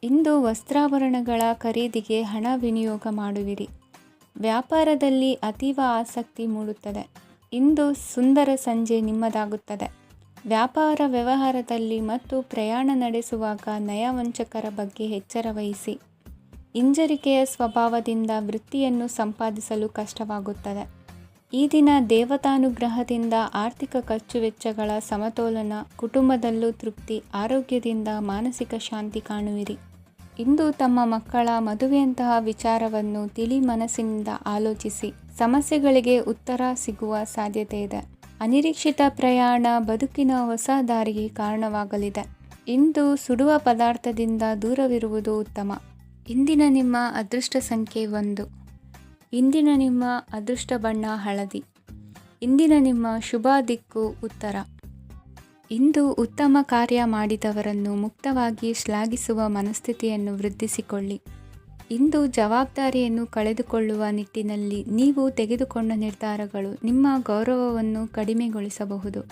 ಇಂದು ವಸ್ತ್ರಾಭರಣಗಳ ಖರೀದಿಗೆ ಹಣ ವಿನಿಯೋಗ ಮಾಡುವಿರಿ. ವ್ಯಾಪಾರದಲ್ಲಿ ಅತೀವ ಆಸಕ್ತಿ ಮೂಡುತ್ತದೆ. ಇಂದು ಸುಂದರ ಸಂಜೆ ನಿಮ್ಮದಾಗುತ್ತದೆ. ವ್ಯಾಪಾರ ವ್ಯವಹಾರದಲ್ಲಿ ಮತ್ತು ಪ್ರಯಾಣ ನಡೆಸುವಾಗ ನಯವಂಚಕರ ಬಗ್ಗೆ ಎಚ್ಚರ ವಹಿಸಿ. ಹಿಂಜರಿಕೆಯ ಸ್ವಭಾವದಿಂದ ವೃತ್ತಿಯನ್ನು ಸಂಪಾದಿಸಲು ಕಷ್ಟವಾಗುತ್ತದೆ. ಈ ದಿನ ದೇವತಾನುಗ್ರಹದಿಂದ ಆರ್ಥಿಕ ಖರ್ಚು ವೆಚ್ಚಗಳ ಸಮತೋಲನ, ಕುಟುಂಬದಲ್ಲೂ ತೃಪ್ತಿ, ಆರೋಗ್ಯದಿಂದ ಮಾನಸಿಕ ಶಾಂತಿ ಕಾಣುವಿರಿ. ಇಂದು ತಮ್ಮ ಮಕ್ಕಳ ಮದುವೆಯಂತಹ ವಿಚಾರವನ್ನು ತಿಳಿ ಮನಸ್ಸಿನಿಂದ ಆಲೋಚಿಸಿ. ಸಮಸ್ಯೆಗಳಿಗೆ ಉತ್ತರ ಸಿಗುವ ಸಾಧ್ಯತೆ ಇದೆ. ಅನಿರೀಕ್ಷಿತ ಪ್ರಯಾಣ ಬದುಕಿನ ಹೊಸ ದಾರಿಗೆ ಕಾರಣವಾಗಲಿದೆ. ಇಂದು ಸುಡುವ ಪದಾರ್ಥದಿಂದ ದೂರವಿರುವುದು ಉತ್ತಮ. ಇಂದಿನ ನಿಮ್ಮ ಅದೃಷ್ಟ ಸಂಖ್ಯೆ 1. ಇಂದಿನ ನಿಮ್ಮ ಅದೃಷ್ಟ ಬಣ್ಣ ಹಳದಿ. ಇಂದಿನ ನಿಮ್ಮ ಶುಭ ದಿಕ್ಕು ಉತ್ತರ. ಇಂದು ಉತ್ತಮ ಕಾರ್ಯ ಮಾಡಿದವರನ್ನು ಮುಕ್ತವಾಗಿ ಶ್ಲಾಘಿಸುವ ಮನಸ್ಥಿತಿಯನ್ನು ವೃದ್ಧಿಸಿಕೊಳ್ಳಿ. ಇಂದು ಜವಾಬ್ದಾರಿಯನ್ನು ಕಳೆದುಕೊಳ್ಳುವ ನಿಟ್ಟಿನಲ್ಲಿ ನೀವು ತೆಗೆದುಕೊಂಡ ನಿರ್ಧಾರಗಳು ನಿಮ್ಮ ಗೌರವವನ್ನು ಕಡಿಮೆಗೊಳಿಸಬಹುದು.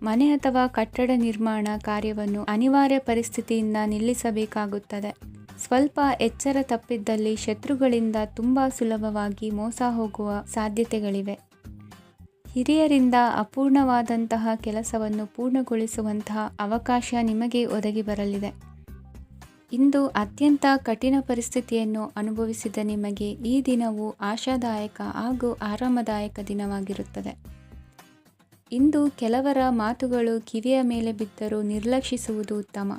ಮನೆ ಅಥವಾ ಕಟ್ಟಡ ನಿರ್ಮಾಣ ಕಾರ್ಯವನ್ನು ಅನಿವಾರ್ಯ ಪರಿಸ್ಥಿತಿಯಿಂದ ನಿಲ್ಲಿಸಬೇಕಾಗುತ್ತದೆ. ಸ್ವಲ್ಪ ಎಚ್ಚರ ತಪ್ಪಿದ್ದಲ್ಲಿ ಶತ್ರುಗಳಿಂದ ತುಂಬ ಸುಲಭವಾಗಿ ಮೋಸ ಹೋಗುವ ಸಾಧ್ಯತೆಗಳಿವೆ. ಹಿರಿಯರಿಂದ ಅಪೂರ್ಣವಾದಂತಹ ಕೆಲಸವನ್ನು ಪೂರ್ಣಗೊಳಿಸುವಂತಹ ಅವಕಾಶ ನಿಮಗೆ ಒದಗಿ ಬರಲಿದೆ. ಇಂದು ಅತ್ಯಂತ ಕಠಿಣ ಪರಿಸ್ಥಿತಿಯನ್ನು ಅನುಭವಿಸಿದ ನಿಮಗೆ ಈ ದಿನವು ಆಶಾದಾಯಕ ಹಾಗೂ ಆರಾಮದಾಯಕ ದಿನವಾಗಿರುತ್ತದೆ. ಇಂದು ಕೆಲವರ ಮಾತುಗಳು ಕಿವಿಯ ಮೇಲೆ ಬಿದ್ದರೂ ನಿರ್ಲಕ್ಷಿಸುವುದು ಉತ್ತಮ.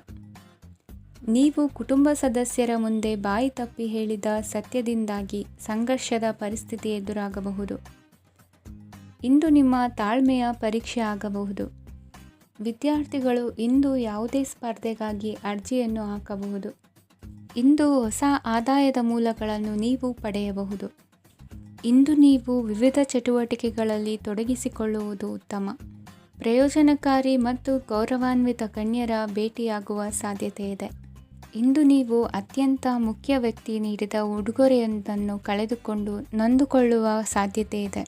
ನೀವು ಕುಟುಂಬ ಸದಸ್ಯರ ಮುಂದೆ ಬಾಯಿ ತಪ್ಪಿ ಹೇಳಿದ ಸತ್ಯದಿಂದಾಗಿ ಸಂಘರ್ಷದ ಪರಿಸ್ಥಿತಿ ಎದುರಾಗಬಹುದು. ಇಂದು ನಿಮ್ಮ ತಾಳ್ಮೆಯ ಪರೀಕ್ಷೆ ಆಗಬಹುದು. ವಿದ್ಯಾರ್ಥಿಗಳು ಇಂದು ಯಾವುದೇ ಸ್ಪರ್ಧೆಗಾಗಿ ಅರ್ಜಿಯನ್ನು ಹಾಕಬಹುದು. ಇಂದು ಹೊಸ ಆದಾಯದ ಮೂಲಗಳನ್ನು ನೀವು ಪಡೆಯಬಹುದು. ಇಂದು ನೀವು ವಿವಿಧ ಚಟುವಟಿಕೆಗಳಲ್ಲಿ ತೊಡಗಿಸಿಕೊಳ್ಳುವುದು ಉತ್ತಮ. ಪ್ರಯೋಜನಕಾರಿ ಮತ್ತು ಗೌರವಾನ್ವಿತ ಗಣ್ಯರ ಭೇಟಿಯಾಗುವ ಸಾಧ್ಯತೆ ಇದೆ. ಇಂದು ನೀವು ಅತ್ಯಂತ ಮುಖ್ಯ ವ್ಯಕ್ತಿ ನೀಡಿದ ಉಡುಗೊರೆಯೊಂದನ್ನು ಕಳೆದುಕೊಂಡು ನೊಂದುಕೊಳ್ಳುವ ಸಾಧ್ಯತೆ ಇದೆ.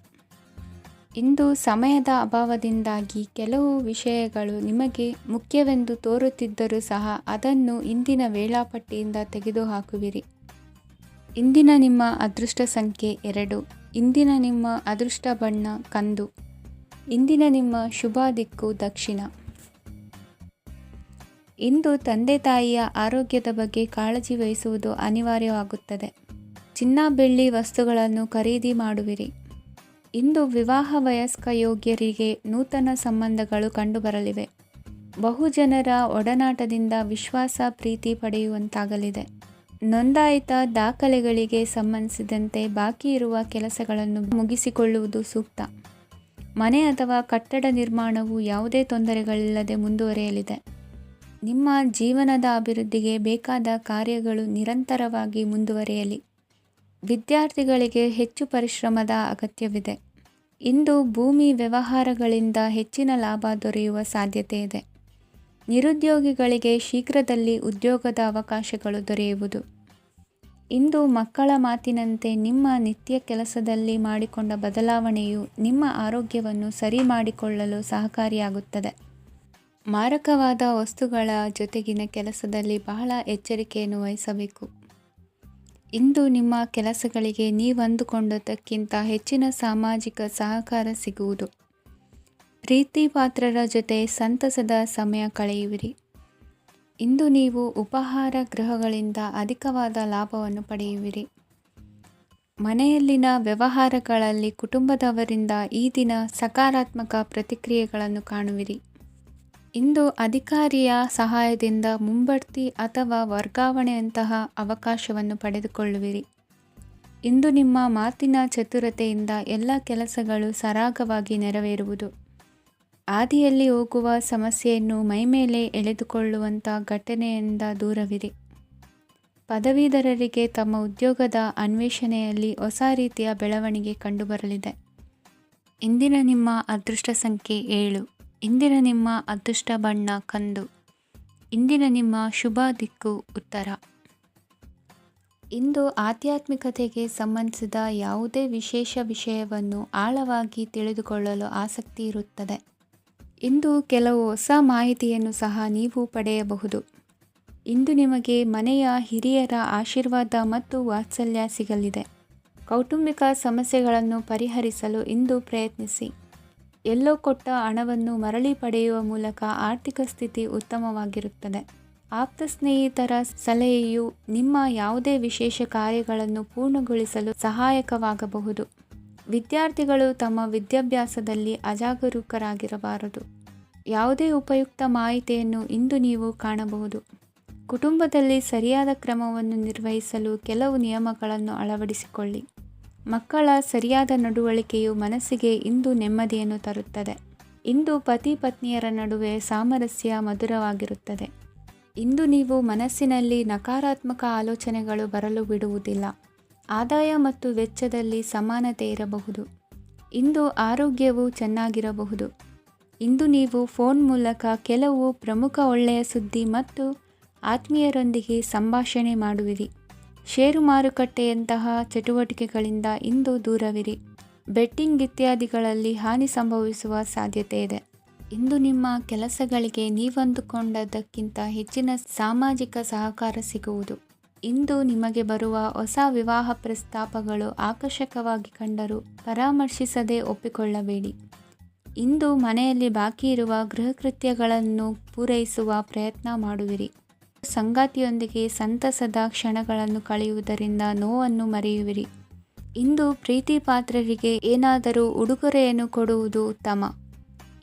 ಇಂದು ಸಮಯದ ಅಭಾವದಿಂದಾಗಿ ಕೆಲವು ವಿಷಯಗಳು ನಿಮಗೆ ಮುಖ್ಯವೆಂದು ತೋರುತ್ತಿದ್ದರೂ ಸಹ ಅದನ್ನು ಇಂದಿನ ವೇಳಾಪಟ್ಟಿಯಿಂದ ತೆಗೆದುಹಾಕುವಿರಿ. ಇಂದಿನ ನಿಮ್ಮ ಅದೃಷ್ಟ ಸಂಖ್ಯೆ 2. ಇಂದಿನ ನಿಮ್ಮ ಅದೃಷ್ಟ ಬಣ್ಣ ಕಂದು. ಇಂದಿನ ನಿಮ್ಮ ಶುಭ ದಿಕ್ಕು ದಕ್ಷಿಣ. ಇಂದು ತಂದೆ ತಾಯಿಯ ಆರೋಗ್ಯದ ಬಗ್ಗೆ ಕಾಳಜಿ ವಹಿಸುವುದು ಅನಿವಾರ್ಯವಾಗುತ್ತದೆ. ಚಿನ್ನ ಬೆಳ್ಳಿ ವಸ್ತುಗಳನ್ನು ಖರೀದಿ ಮಾಡುವಿರಿ. ಇಂದು ವಿವಾಹ ವಯಸ್ಕ ಯೋಗ್ಯರಿಗೆ ನೂತನ ಸಂಬಂಧಗಳು ಕಂಡುಬರಲಿವೆ. ಬಹುಜನರ ಒಡನಾಟದಿಂದ ವಿಶ್ವಾಸ ಪ್ರೀತಿ ಪಡೆಯುವಂತಾಗಲಿದೆ. ನೋಂದಾಯಿತ ದಾಖಲೆಗಳಿಗೆ ಸಂಬಂಧಿಸಿದಂತೆ ಬಾಕಿ ಇರುವ ಕೆಲಸಗಳನ್ನು ಮುಗಿಸಿಕೊಳ್ಳುವುದು ಸೂಕ್ತ. ಮನೆ ಅಥವಾ ಕಟ್ಟಡ ನಿರ್ಮಾಣವು ಯಾವುದೇ ತೊಂದರೆಗಳಿಲ್ಲದೆ ಮುಂದುವರಿಯಲಿದೆ. ನಿಮ್ಮ ಜೀವನದ ಅಭಿವೃದ್ಧಿಗೆ ಬೇಕಾದ ಕಾರ್ಯಗಳು ನಿರಂತರವಾಗಿ ಮುಂದುವರಿಯಲಿ. ವಿದ್ಯಾರ್ಥಿಗಳಿಗೆ ಹೆಚ್ಚು ಪರಿಶ್ರಮದ ಅಗತ್ಯವಿದೆ. ಇಂದು ಭೂಮಿ ವ್ಯವಹಾರಗಳಿಂದ ಹೆಚ್ಚಿನ ಲಾಭ ದೊರೆಯುವ ಸಾಧ್ಯತೆ ಇದೆ. ನಿರುದ್ಯೋಗಿಗಳಿಗೆ ಶೀಘ್ರದಲ್ಲಿ ಉದ್ಯೋಗದ ಅವಕಾಶಗಳು ದೊರೆಯುವುದು. ಇಂದು ಮಕ್ಕಳ ಮಾತಿನಂತೆ ನಿಮ್ಮ ನಿತ್ಯ ಕೆಲಸದಲ್ಲಿ ಮಾಡಿಕೊಂಡ ಬದಲಾವಣೆಯು ನಿಮ್ಮ ಆರೋಗ್ಯವನ್ನು ಸರಿ ಮಾಡಿಕೊಳ್ಳಲು ಸಹಕಾರಿಯಾಗುತ್ತದೆ. ಮಾರಕವಾದ ವಸ್ತುಗಳ ಜೊತೆಗಿನ ಕೆಲಸದಲ್ಲಿ ಬಹಳ ಎಚ್ಚರಿಕೆಯನ್ನು ವಹಿಸಬೇಕು. ಇಂದು ನಿಮ್ಮ ಕೆಲಸಗಳಿಗೆ ನೀವಂದುಕೊಂಡದ್ದಕ್ಕಿಂತ ಹೆಚ್ಚಿನ ಸಾಮಾಜಿಕ ಸಹಕಾರ ಸಿಗುವುದು. ಪ್ರೀತಿ ಪಾತ್ರರ ಜೊತೆ ಸಂತಸದ ಸಮಯ ಕಳೆಯುವಿರಿ. ಇಂದು ನೀವು ಉಪಹಾರ ಗೃಹಗಳಿಂದ ಅಧಿಕವಾದ ಲಾಭವನ್ನು ಪಡೆಯುವಿರಿ. ಮನೆಯಲ್ಲಿನ ವ್ಯವಹಾರಗಳಲ್ಲಿ ಕುಟುಂಬದವರಿಂದ ಈ ದಿನ ಸಕಾರಾತ್ಮಕ ಪ್ರತಿಕ್ರಿಯೆಗಳನ್ನು ಕಾಣುವಿರಿ. ಇಂದು ಅಧಿಕಾರಿಯ ಸಹಾಯದಿಂದ ಮುಂಬಡ್ತಿ ಅಥವಾ ವರ್ಗಾವಣೆಯಂತಹ ಅವಕಾಶವನ್ನು ಪಡೆದುಕೊಳ್ಳುವಿರಿ. ಇಂದು ನಿಮ್ಮ ಮಾತಿನ ಚತುರತೆಯಿಂದ ಎಲ್ಲ ಕೆಲಸಗಳು ಸರಾಗವಾಗಿ ನೆರವೇರುವುದು. ಹಾದಿಯಲ್ಲಿ ಹೋಗುವ ಸಮಸ್ಯೆಯನ್ನು ಮೈಮೇಲೆ ಎಳೆದುಕೊಳ್ಳುವಂಥ ಘಟನೆಯಿಂದ ದೂರವಿರಿ. ಪದವೀಧರರಿಗೆ ತಮ್ಮ ಉದ್ಯೋಗದ ಅನ್ವೇಷಣೆಯಲ್ಲಿ ಹೊಸ ರೀತಿಯ ಬೆಳವಣಿಗೆ ಕಂಡುಬರಲಿದೆ. ಇಂದಿನ ನಿಮ್ಮ ಅದೃಷ್ಟ ಸಂಖ್ಯೆ 7. ಇಂದಿನ ನಿಮ್ಮ ಅದೃಷ್ಟ ಬಣ್ಣ ಕಂದು. ಇಂದಿನ ನಿಮ್ಮ ಶುಭ ದಿಕ್ಕು ಉತ್ತರ. ಇಂದು ಆಧ್ಯಾತ್ಮಿಕತೆಗೆ ಸಂಬಂಧಿಸಿದ ಯಾವುದೇ ವಿಶೇಷ ವಿಷಯವನ್ನು ಆಳವಾಗಿ ತಿಳಿದುಕೊಳ್ಳಲು ಆಸಕ್ತಿ ಇರುತ್ತದೆ. ಇಂದು ಕೆಲವು ಹೊಸ ಮಾಹಿತಿಯನ್ನು ಸಹ ನೀವು ಪಡೆಯಬಹುದು. ಇಂದು ನಿಮಗೆ ಮನೆಯ ಹಿರಿಯರ ಆಶೀರ್ವಾದ ಮತ್ತು ವಾತ್ಸಲ್ಯ ಸಿಗಲಿದೆ. ಕೌಟುಂಬಿಕ ಸಮಸ್ಯೆಗಳನ್ನು ಪರಿಹರಿಸಲು ಇಂದು ಪ್ರಯತ್ನಿಸಿ. ಎಲ್ಲೋ ಕೊಟ್ಟ ಹಣವನ್ನು ಮರಳಿ ಪಡೆಯುವ ಮೂಲಕ ಆರ್ಥಿಕ ಸ್ಥಿತಿ ಉತ್ತಮವಾಗಿರುತ್ತದೆ. ಆಪ್ತ ಸ್ನೇಹಿತರ ಸಲಹೆಯು ನಿಮ್ಮ ಯಾವುದೇ ವಿಶೇಷ ಕಾರ್ಯಗಳನ್ನು ಪೂರ್ಣಗೊಳಿಸಲು ಸಹಾಯಕವಾಗಬಹುದು. ವಿದ್ಯಾರ್ಥಿಗಳು ತಮ್ಮ ವಿದ್ಯಾಭ್ಯಾಸದಲ್ಲಿ ಅಜಾಗರೂಕರಾಗಿರಬಾರದು. ಯಾವುದೇ ಉಪಯುಕ್ತ ಮಾಹಿತಿಯನ್ನು ಇಂದು ನೀವು ಕಾಣಬಹುದು. ಕುಟುಂಬದಲ್ಲಿ ಸರಿಯಾದ ಕ್ರಮವನ್ನು ನಿರ್ವಹಿಸಲು ಕೆಲವು ನಿಯಮಗಳನ್ನು ಅಳವಡಿಸಿಕೊಳ್ಳಿ. ಮಕ್ಕಳ ಸರಿಯಾದ ನಡವಳಿಕೆಯು ಮನಸ್ಸಿಗೆ ಇಂದು ನೆಮ್ಮದಿಯನ್ನು ತರುತ್ತದೆ. ಇಂದು ಪತಿ ಪತ್ನಿಯರ ನಡುವೆ ಸಾಮರಸ್ಯ ಮಧುರವಾಗಿರುತ್ತದೆ. ಇಂದು ನೀವು ಮನಸ್ಸಿನಲ್ಲಿ ನಕಾರಾತ್ಮಕ ಆಲೋಚನೆಗಳು ಬರಲು ಬಿಡುವುದಿಲ್ಲ. ಆದಾಯ ಮತ್ತು ವೆಚ್ಚದಲ್ಲಿ ಸಮಾನತೆ ಇರಬಹುದು. ಇಂದು ಆರೋಗ್ಯವು ಚೆನ್ನಾಗಿರಬಹುದು. ಇಂದು ನೀವು ಫೋನ್ ಮೂಲಕ ಕೆಲವು ಪ್ರಮುಖ ಒಳ್ಳೆಯ ಸುದ್ದಿ ಮತ್ತು ಆತ್ಮೀಯರೊಂದಿಗೆ ಸಂಭಾಷಣೆ ಮಾಡುವಿರಿ. ಷೇರು ಮಾರುಕಟ್ಟೆಯಂತಹ ಚಟುವಟಿಕೆಗಳಿಂದ ಇಂದು ದೂರವಿರಿ. ಬೆಟ್ಟಿಂಗ್ ಇತ್ಯಾದಿಗಳಲ್ಲಿ ಹಾನಿ ಸಂಭವಿಸುವ ಸಾಧ್ಯತೆ ಇದೆ. ಇಂದು ನಿಮ್ಮ ಕೆಲಸಗಳಿಗೆ ನೀವಂದುಕೊಂಡದ್ದಕ್ಕಿಂತ ಹೆಚ್ಚಿನ ಸಾಮಾಜಿಕ ಸಹಕಾರ ಸಿಗುವುದು. ಇಂದು ನಿಮಗೆ ಬರುವ ಹೊಸ ವಿವಾಹ ಪ್ರಸ್ತಾಪಗಳು ಆಕರ್ಷಕವಾಗಿ ಕಂಡರೂ ಪರಾಮರ್ಶಿಸದೆ ಒಪ್ಪಿಕೊಳ್ಳಬೇಡಿ. ಇಂದು ಮನೆಯಲ್ಲಿ ಬಾಕಿ ಇರುವ ಗೃಹಕೃತ್ಯಗಳನ್ನು ಪೂರೈಸುವ ಪ್ರಯತ್ನ ಮಾಡುವಿರಿ. ಸಂಗಾತಿಯೊಂದಿಗೆ ಸಂತಸದ ಕ್ಷಣಗಳನ್ನು ಕಳೆಯುವುದರಿಂದ ನೋವನ್ನು ಮರೆಯುವಿರಿ. ಇಂದು ಪ್ರೀತಿ ಪಾತ್ರರಿಗೆ ಏನಾದರೂ ಉಡುಗೊರೆಯನ್ನು ಕೊಡುವುದು ಉತ್ತಮ.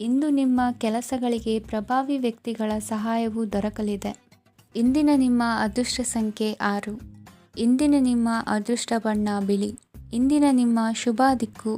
ಇಂದು ನಿಮ್ಮ ಕೆಲಸಗಳಿಗೆ ಪ್ರಭಾವಿ ವ್ಯಕ್ತಿಗಳ ಸಹಾಯವು ದೊರಕಲಿದೆ. ಇಂದಿನ ನಿಮ್ಮ ಅದೃಷ್ಟ ಸಂಖ್ಯೆ 6. ಇಂದಿನ ನಿಮ್ಮ ಅದೃಷ್ಟ ಬಣ್ಣ ಬಿಳಿ. ಇಂದಿನ ನಿಮ್ಮ ಶುಭ ದಿಕ್ಕು